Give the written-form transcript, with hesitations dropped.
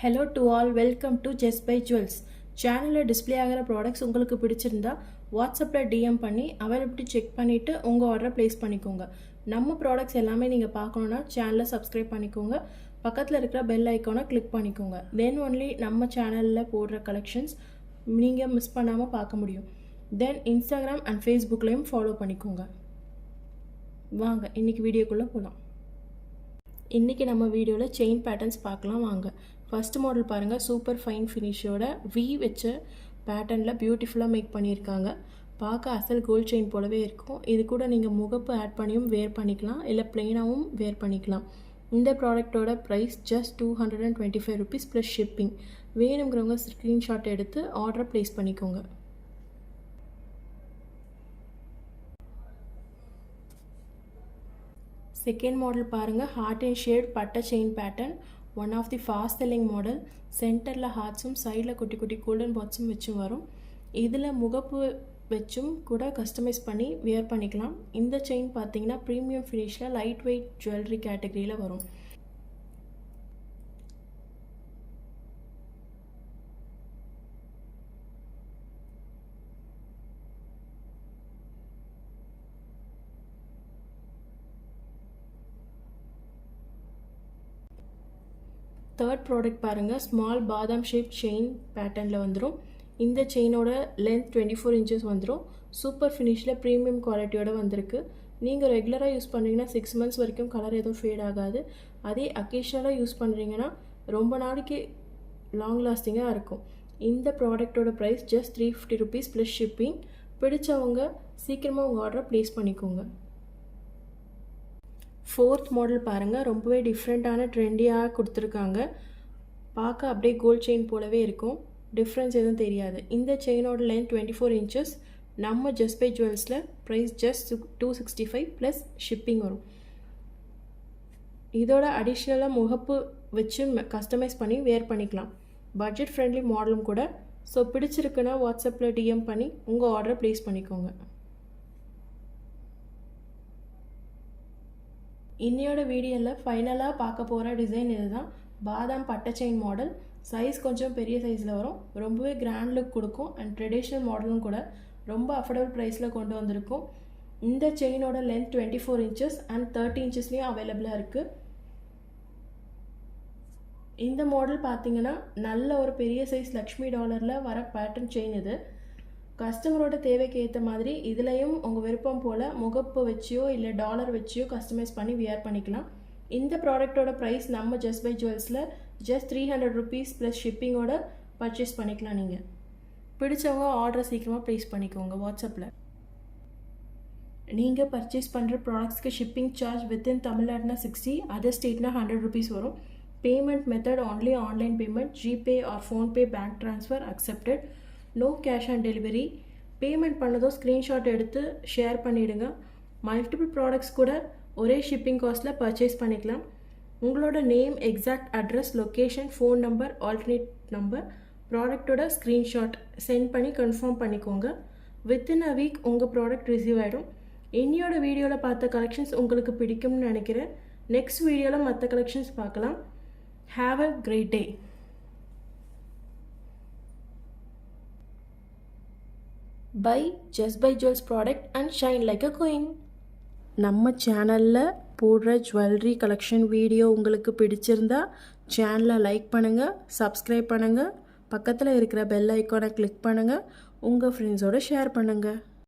Hello to all, welcome to Just by Jewels. சேனலில் display ஆகிற products உங்களுக்கு பிடிச்சிருந்தா வாட்ஸ்அப்பில் டிஎம் பண்ணி அவைலபிலிட்டி செக் பண்ணிவிட்டு உங்கள் ஆர்டரை ப்ளேஸ் பண்ணிக்கோங்க. நம்ம ப்ராடக்ட்ஸ் எல்லாமே நீங்கள் பார்க்கணுன்னா சேனலை சப்ஸ்கிரைப் பண்ணிக்கோங்க. பக்கத்தில் இருக்கிற பெல் ஐக்கானை கிளிக் பண்ணிக்கோங்க. தென் ஒன்லி நம்ம சேனலில் போடுற கலெக்ஷன்ஸ் நீங்கள் மிஸ் பண்ணாமல் பார்க்க முடியும். தென் இன்ஸ்டாகிராம் அண்ட் ஃபேஸ்புக்லேயும் ஃபாலோ பண்ணிக்கோங்க. வாங்க இன்றைக்கி வீடியோக்குள்ளே போகலாம். இன்றைக்கி நம்ம வீடியோவில் செயின் பேட்டர்ன்ஸ் பார்க்கலாம் வாங்க. ஃபஸ்ட் மாடல் பாருங்கள், சூப்பர் ஃபைன் ஃபினிஷோட வி வச்ச பேட்டர்னில் பியூட்டிஃபுல்லாக மேக் பண்ணியிருக்காங்க. பார்க்க அசல் கோல்ட் செயின் போலவே இருக்கும். இது கூட நீங்கள் முகப்பு ஆட் பண்ணியும் வேர் பண்ணிக்கலாம், இல்லை ப்ளெயினாகவும் வேர் பண்ணிக்கலாம். இந்த ப்ராடக்டோட price just 225 rupees plus shipping. வேணுங்கிறவங்க ஸ்க்ரீன்ஷாட் எடுத்து ஆர்டரை ப்ளேஸ் பண்ணிக்கோங்க. செகண்ட் மாடல் பாருங்கள், ஹார்ட் அண்ட் ஷேட் பட்டை chain pattern. One of the fast selling model. சென்டரில் ஹார்ட்ஸும் சைடில் குட்டி குட்டி கோல்டன் பாட்ஸும் வச்சும் வரும். இதில் முகப்பு வச்சும் கூட கஸ்டமைஸ் பண்ணி வியர் பண்ணிக்கலாம். இந்த செயின் பார்த்தீங்கன்னா ப்ரீமியம் ஃபினிஷில் லைட் வெயிட் ஜுவல்லரி கேட்டகரியில் வரும். தேர்ட் ப்ராடக்ட் பாருங்கள், ஸ்மால் பாதாம் ஷேப் செயின் பேட்டர்னில் வந்துடும். இந்த செயினோட லென்த் 24 inches வந்துடும். சூப்பர் ஃபினிஷில் ப்ரீமியம் குவாலிட்டியோடு வந்திருக்கு. நீங்கள் ரெகுலராக யூஸ் பண்ணுறீங்கன்னா 6 months வரைக்கும் கலர் எதுவும் ஃபேட் ஆகாது. அதே அக்கேஷனலாக யூஸ் பண்ணுறீங்கன்னா ரொம்ப நாளைக்கு லாங் லாஸ்டிங்காக இருக்கும். இந்த ப்ராடக்டோட price just 350 rupees plus shipping. பிடிச்சவங்க சீக்கிரமாக உங்கள் ஆர்டரை ப்ளேஸ் பண்ணிக்கோங்க. ஃபோர்த் மாடல் பாருங்கள், ரொம்பவே டிஃப்ரெண்ட்டான ட்ரெண்டியாக கொடுத்துருக்காங்க. பார்க்க அப்படியே கோல்ட் செயின் போலவே இருக்கும், டிஃப்ரென்ஸ் எதுவும் தெரியாது. இந்த செயினோட லென்த் 24 inches. நம்ம ஜஸ்ட் பை ஜுவல்ஸில் ப்ரைஸ் ஜஸ்ட் 265 ப்ளஸ் ஷிப்பிங் வரும். இதோட அடிஷ்னலாக முகப்பு வச்சு கஸ்டமைஸ் பண்ணி வேர் பண்ணிக்கலாம். பட்ஜெட் ஃப்ரெண்ட்லி மாடலும் கூட. ஸோ பிடிச்சிருக்குன்னா வாட்ஸ்அப்பில் டிஎம் பண்ணி உங்கள் ஆர்டரை ப்ளேஸ் பண்ணிக்கோங்க. இன்னையோட வீடியோவில் ஃபைனலாக பார்க்க போகிற டிசைன் இதுதான். பாதாம் பட்டை செயின் மாடல். சைஸ் கொஞ்சம் பெரிய சைஸில் வரும். ரொம்பவே கிராண்ட் லுக் கொடுக்கும் அண்ட் ட்ரெடிஷ்னல் மாடலும் கூட. ரொம்ப அஃபோர்டபுள் ப்ரைஸில் கொண்டு வந்திருக்கும். இந்த செயினோட லென்த் 24 inches அண்ட் 30 inchஸ்லேயும் அவைலபிளாக இருக்குது. இந்த மாடல் பார்த்தீங்கன்னா நல்ல ஒரு பெரிய சைஸ் லக்ஷ்மி டாலரில் வர பேட்டர்ன் செயின் இது. கஸ்டமரோட தேவைக்கு ஏற்ற மாதிரி இதுலேயும் உங்கள் விருப்பம் போல் முகப்பு வச்சியோ இல்லை டாலர் வச்சியோ கஸ்டமைஸ் பண்ணி வியர் பண்ணிக்கலாம். இந்த ப்ராடக்டோட ப்ரைஸ் நம்ம ஜஸ்ட் பை ஜுவல்ஸில் ஜஸ்ட் 300 rupees ப்ளஸ் ஷிப்பிங்கோட பர்ச்சேஸ் பண்ணிக்கலாம். நீங்கள் பிடிச்சவங்க ஆர்டரை சீக்கிரமாக ப்ளேஸ் பண்ணிக்கோங்க வாட்ஸ்அப்பில். நீங்கள் பர்ச்சேஸ் பண்ணுற ப்ராடக்ட்ஸ்க்கு ஷிப்பிங் சார்ஜ் வித்தின் தமிழ்நாடுனா 60, அதர் ஸ்டேட்னா 100 rupees வரும். Payment method only online payment, GPay or PhonePe bank transfer accepted. No cash on delivery. Payment பண்ணதும் ஸ்க்ரீன்ஷாட் எடுத்து ஷேர் பண்ணிவிடுங்க. மல்டிபிள் ப்ராடக்ட்ஸ் கூட ஒரே ஷிப்பிங் காஸ்ட்டில் பர்ச்சேஸ் பண்ணிக்கலாம். உங்களோட name, exact address, location, phone number, alternate number, ப்ராடக்டோட ஸ்க்ரீன்ஷாட் சென்ட் பண்ணி கன்ஃபார்ம் பண்ணிக்கோங்க. வித்தின் அ வீக் உங்கள் ப்ராடக்ட் ரிசீவ் ஆகிடும். இன்னையோட வீடியோவில் பார்த்த கலெக்ஷன்ஸ் உங்களுக்கு பிடிக்கும்னு நினைக்கிறேன். நெக்ஸ்ட் வீடியோவில் மற்ற கலெக்ஷன்ஸ் பார்க்கலாம். Have a great day. Buy Just by Jewels product and shine like a queen. நம்ம சேனலில் போடுற ஜுவல்லரி கலெக்ஷன் வீடியோ உங்களுக்கு பிடிச்சிருந்தா சேனலை லைக் பண்ணுங்கள், சப்ஸ்கிரைப் பண்ணுங்கள், பக்கத்தில் இருக்கிற பெல் ஐக்கானை கிளிக் பண்ணுங்கள், உங்கள் ஃப்ரெண்ட்ஸோடு ஷேர் பண்ணுங்கள்.